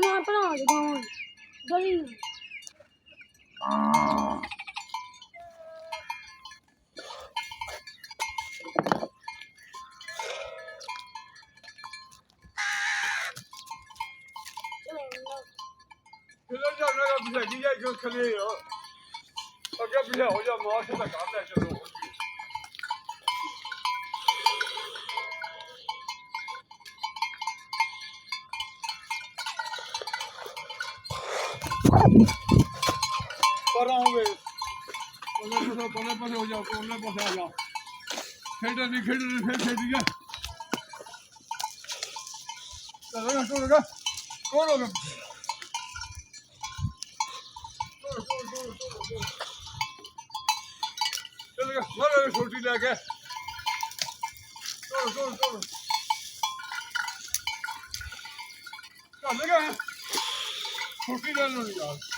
ਮੈਂ ਬਣਾ ਦਵਾਂ ਗਲੀ ਕਿਹੜਾ ਜਾਣਾ ਹੈ ਪਿੱਛੇ ਕੀ ਹੈ ਕਿ ਖਲੇ ਹੋ ਅੱਗੇ ਪਿੱਛੇ ਹੋ ਜਾ ਮਾਰ ਕੇ ਤਾਂ ਕਰ ਲੈ ਚਲੋ पर आओगे कोने पास हो जाओ कोने पास आ जाओ खेल नहीं फिर खेलिए चलो कौन होगा चलेगा मारो छोटी लेके चलेगा छोटी ले लो यार